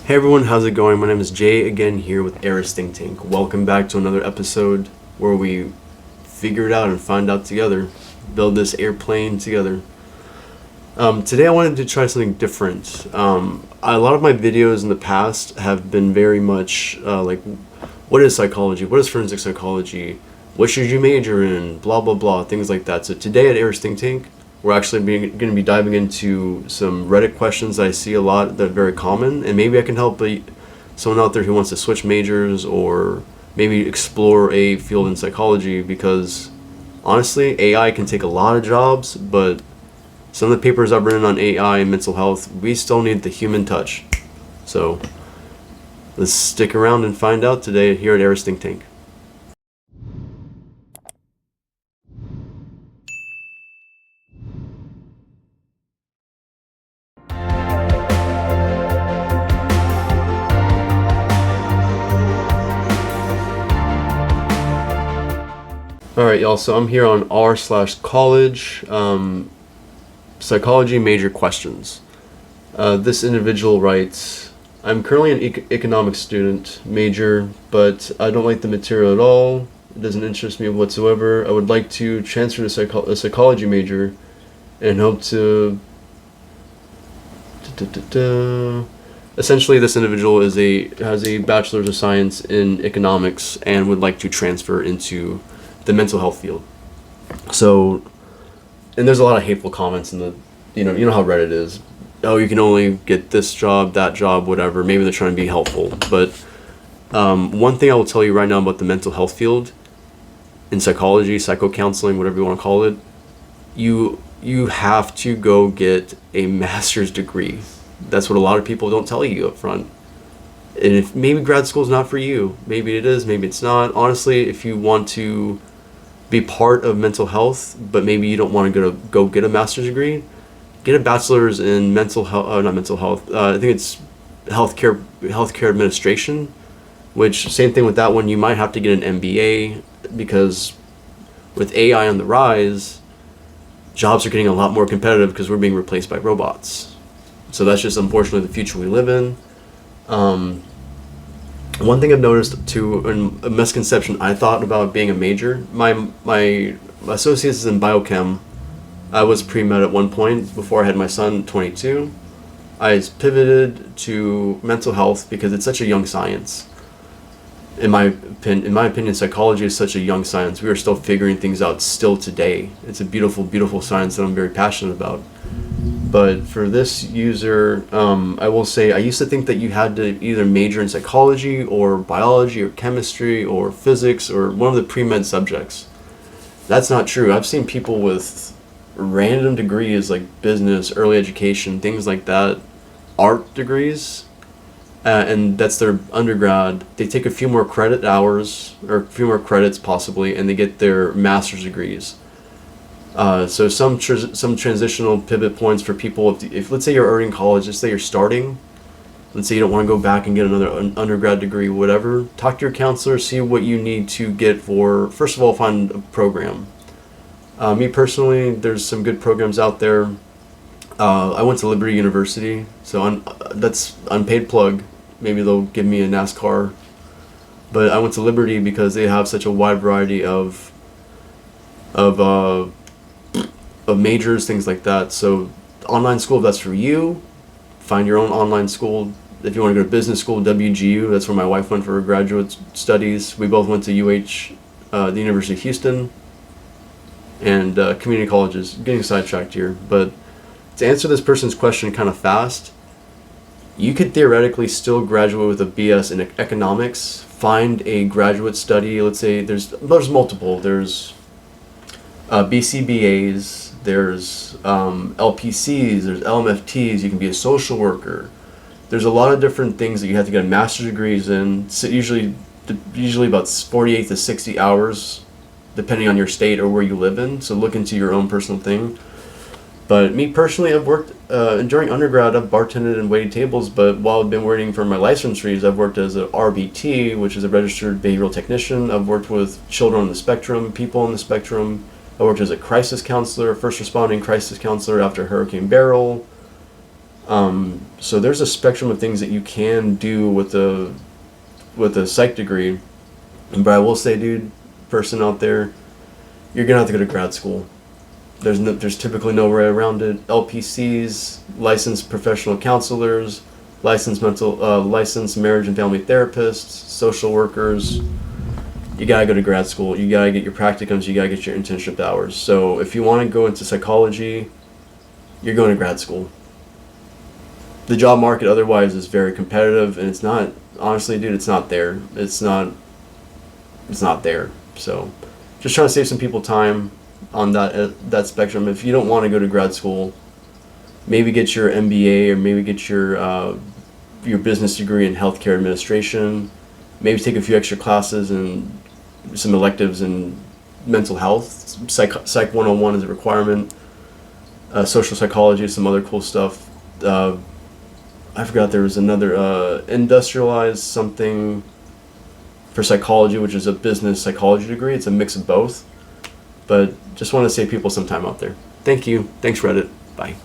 Hey everyone, how's it going? My name is Jay again here with Eris Think Tank. Welcome back to another episode where we figure it out and find out together, build this airplane together. Today I wanted to try something different. A lot of my videos in the past have been very much like, what is psychology? What is forensic psychology? What should you major in? Blah, blah, blah, things like that. So today at Eris Think Tank, we're actually going to be diving into some Reddit questions that I see a lot that are very common, and maybe I can help someone out there who wants to switch majors or maybe explore a field in psychology, because honestly, AI can take a lot of jobs, but some of the papers I've written on AI and mental health, we still need the human touch. So let's stick around and find out today here at Eris Think Tank. Alright, y'all, so I'm here on r/college psychology major questions. This individual writes, I'm currently an economics student major, but I don't like the material at all. It doesn't interest me whatsoever. I would like to transfer to a psychology major and hope to... Essentially, this individual has a bachelor's of science in economics and would like to transfer into the mental health field. So, and there's a lot of hateful comments in the, you know how Reddit is. Oh, you can only get this job, that job, whatever. Maybe they're trying to be helpful. But one thing I will tell you right now about the mental health field in psychology, psycho-counseling, whatever you want to call it, you have to go get a master's degree. That's what a lot of people don't tell you up front. And if maybe grad school is not for you, maybe it is, maybe it's not. Honestly, if you want to be part of mental health, but maybe you don't want to go get a master's degree, get a bachelor's in mental health, not mental health, I think it's healthcare administration, which, same thing with that one, you might have to get an MBA, because with AI on the rise, jobs are getting a lot more competitive because we're being replaced by robots. So that's just unfortunately the future we live in. One thing I've noticed too, and a misconception I thought about being a major, my associates is in biochem. I was pre-med at one point before I had my son, 22. I pivoted to mental health because it's such a young science. In my opinion, psychology is such a young science. We are still figuring things out still today. It's a beautiful, beautiful science that I'm very passionate about. But for this user, I will say, I used to think that you had to either major in psychology or biology or chemistry or physics or one of the pre-med subjects. That's not true. I've seen people with random degrees like business, early education, things like that, art degrees, and that's their undergrad. They take a few more credit hours, or a few more credits possibly, and they get their master's degrees. So some transitional pivot points for people, if let's say you're already in college, let's say you're starting, let's say you don't want to go back and get another undergrad degree, whatever, talk to your counselor, see what you need to get for, first of all, find a program. Me personally, there's some good programs out there. I went to Liberty University, so that's unpaid plug. Maybe they'll give me a NASCAR. But I went to Liberty because they have such a wide variety of majors, things like that. So online school, if that's for you, find your own online school. If you want to go to business school, WGU, that's where my wife went for her graduate studies. We both went to the University of Houston, and community colleges. Getting sidetracked here, but to answer this person's question kind of fast, you could theoretically still graduate with a BS in economics, find a graduate study. Let's say there's multiple. There's BCBAs, there's LPCs, there's LMFTs, you can be a social worker. There's a lot of different things that you have to get a master's degrees in, so usually about 48 to 60 hours, depending on your state or where you live in, so look into your own personal thing. But me personally, I've worked, during undergrad, I've bartended and waited tables, but while I've been waiting for my licensures, I've worked as an RBT, which is a registered behavioral technician. I've worked with children on the spectrum, people on the spectrum. I worked as a crisis counselor, first responding crisis counselor after Hurricane Beryl. So there's a spectrum of things that you can do with a psych degree. But I will say, dude, person out there, you're gonna have to go to grad school. There's typically no way around it. LPCs, licensed professional counselors, licensed marriage and family therapists, social workers. You gotta go to grad school. You gotta get your practicums. You gotta get your internship hours. So if you want to go into psychology, you're going to grad school. The job market otherwise is very competitive, and it's not, honestly, dude, it's not there. It's not there. So just trying to save some people time on that spectrum. If you don't want to go to grad school, maybe get your MBA, or maybe get your business degree in healthcare administration. Maybe take a few extra classes and some electives in mental health. Psych 101 is a requirement. Social psychology, some other cool stuff. I forgot there was another industrialized something for psychology, which is a business psychology degree. It's a mix of both. But just want to save people some time out there. Thank you. Thanks, Reddit. Bye.